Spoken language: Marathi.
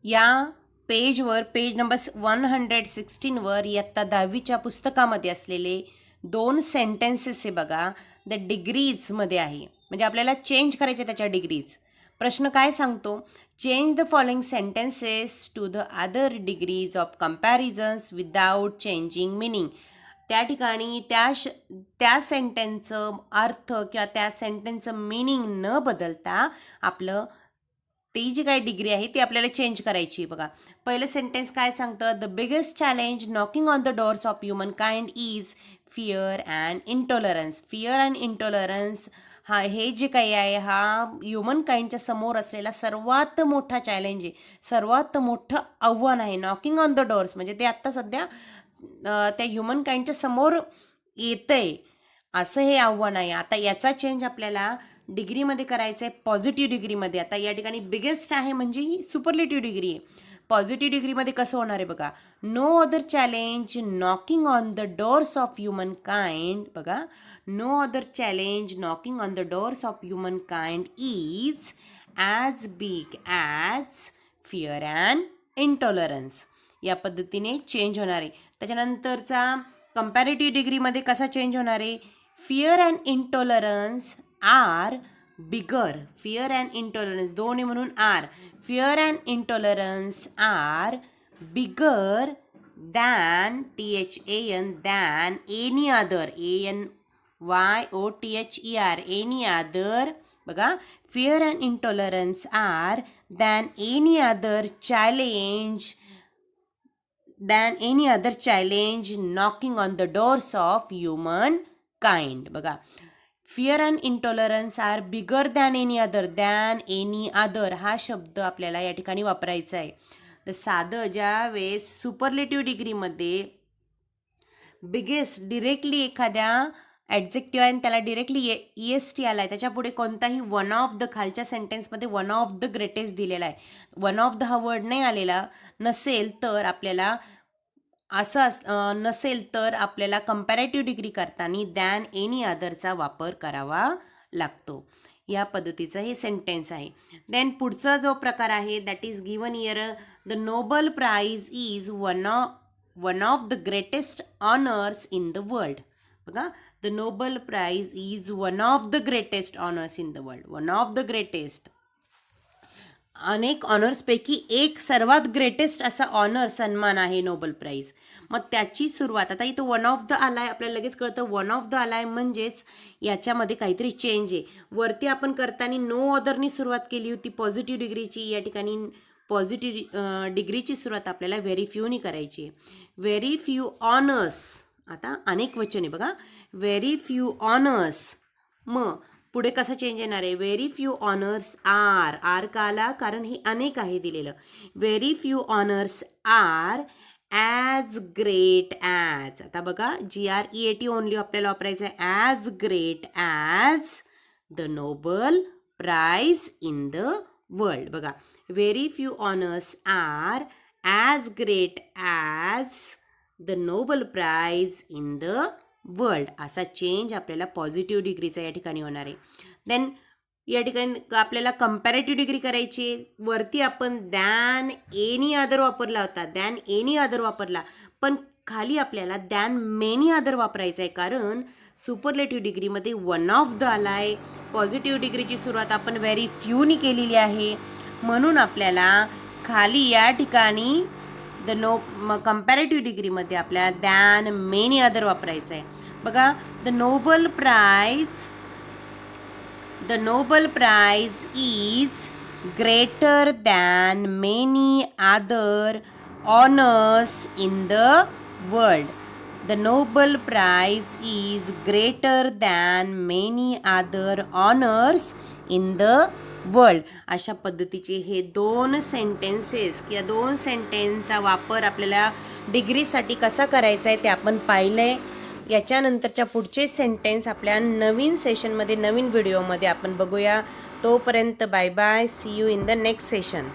या पेजवर पेज नंबर 116वर इयत्ता 10वीच्या पुस्तकामध्ये असलेले 2 सेंटेन्सेस आहे बघा. द डिग्रीजमध्ये आहे, म्हणजे आपल्याला चेंज करायचे त्याच्या डिग्रीज. प्रश्न काय सांगतो? Change the following sentences to the other degrees of comparisons without changing meaning. त्या ठिकाणी त्या सेंटेन्सचं अर्थ किंवा त्या सेंटेन्सचं मिनिंग न बदलता आपलं ती जी काही डिग्री आहे ती आपल्याला चेंज करायची. बघा, पहिलं सेंटेन्स काय सांगतं? The biggest challenge knocking on the doors of human kind is fear and intolerance. Fear and intolerance हे जे काही आहे हा ह्युमन काइंडच्या समोर असलेला सर्वात मोठा चॅलेंज आहे, सर्वात मोठं आव्हान आहे. नॉकिंग ऑन द डोअर्स म्हणजे ते आत्ता सध्या त्या ह्युमन काइंडच्या समोर येतंय असं हे आव्हान आहे. आता याचा चेंज आपल्याला डिग्रीमध्ये करायचं आहे, पॉझिटिव्ह डिग्रीमध्ये. आता या ठिकाणी बिगेस्ट आहे म्हणजे ही सुपरलेटिव्ह डिग्री आहे. पॉझिटिव्ह डिग्रीमध्ये कसं होणार आहे बघा. No other challenge knocking on the doors of human kind. बघा, no other challenge knocking on the doors of human kind is as big as fear and intolerance. या पद्धतीने चेंज होणार आहे. त्याच्यानंतरचा कंपॅरेटिव्ह डिग्रीमध्ये कसा चेंज होणार आहे? Fear and intolerance are bigger. Fear and intolerance दोन्ही म्हणून are. Fear and intolerance are bigger than THAN than any other ANYOTHER any other. बघा, fear and intolerance are than any other challenge knocking on the doors of humankind. बघा, fear and intolerance are bigger than any other हा शब्द आपल्याला या ठिकाणी वापरायचा आहे. तर साधं ज्या वेळेस सुपरलेटिव्ह डिग्रीमध्ये बिगेस्ट डिरेक्टली एखाद्या ॲडजेक्टिव्ह आहे आणि त्याला डिरेक्टली EST आला आहे, त्याच्या पुढे कोणताही वन ऑफ द, खालच्या सेंटेन्समध्ये वन ऑफ द ग्रेटेस्ट दिलेला आहे, वन ऑफ द हा वर्ड नाही आलेला नसेल तर आपल्याला कंपॅरेटिव्ह डिग्री करताना दॅन एनी अदरचा वापर करावा लागतो. या पद्धतीचं हे सेंटेन्स आहे. देन पुढचा जो प्रकार आहे that is given year. The Nobel prize is one of the greatest honours in the world. बघा, the Nobel prize is one of the greatest honours in the world. One of the greatest, अनेक ऑनर्सपैकी एक सर्वात ग्रेटेस्ट असा ऑनर, सन्मान आहे नोबल प्राइज. मग त्याची सुरुवात आता इथं वन ऑफ द आलाय, आपल्याला लगेच कळतं वन ऑफ द आलाय म्हणजेच याच्यामध्ये काहीतरी चेंज आहे. वरती आपण करताना नो अदरनी सुरुवात केली होती पॉझिटिव्ह डिग्रीची. या ठिकाणी पॉझिटिव्ह डिग्रीची सुरुवात आपल्याला व्हेरी फ्यूनी करायची आहे. व्हेरी फ्यू ऑनर्स, आता अनेक वचन आहे बघा, व्हेरी फ्यू ऑनर्स. मग पुढे कसं चेंज येणार आहे? व्हेरी फ्यू ऑनर्स आर का आला? कारण हे अनेक आहे दिलेलं. Very few honours are as great as. आता बघा, GREAT ओनली आपल्याला वापरायचं आहे. As great as the Nobel prize in the world. बघा, very few honours are as great as the Nobel prize in the world. असा चेंज आपल्याला पॉझिटिव्ह डिग्रीचा या ठिकाणी होणार आहे. देन या ठिकाणी आपल्याला कंपॅरेटिव्ह डिग्री करायची. वरती आपण दॅन एनी अदर वापरला होता, दॅन एनी अदर वापरला, पण खाली आपल्याला दॅन मेनी अदर वापरायचं आहे. कारण सुपरलेटिव्ह डिग्रीमध्ये वन ऑफ द आला आहे. पॉझिटिव्ह डिग्रीची सुरुवात आपण व्हेरी फ्यूनी केलेली आहे, म्हणून आपल्याला खाली या ठिकाणी कंपॅरेटिव्ह डिग्रीमध्ये आपल्याला दॅन मेनी अदर वापरायचं आहे. बघा, the Nobel prize is greater than many other honours in the world. The Nobel prize is greater than many other honours in the world. अशा पद्धतीचे हे 2 सेंटेन्सेस किंवा 2 सेंटेन्सचा वापर आपल्याला डिग्रीसाठी कसा करायचा आहे ते आपण पाहिलं आहे. याच्यानंतरच्या पुढचे सेंटेन्स आपल्या नवीन सेशनमध्ये, नवीन व्हिडिओमध्ये आपण बघूया. तोपर्यंत bye bye. See you in the next session.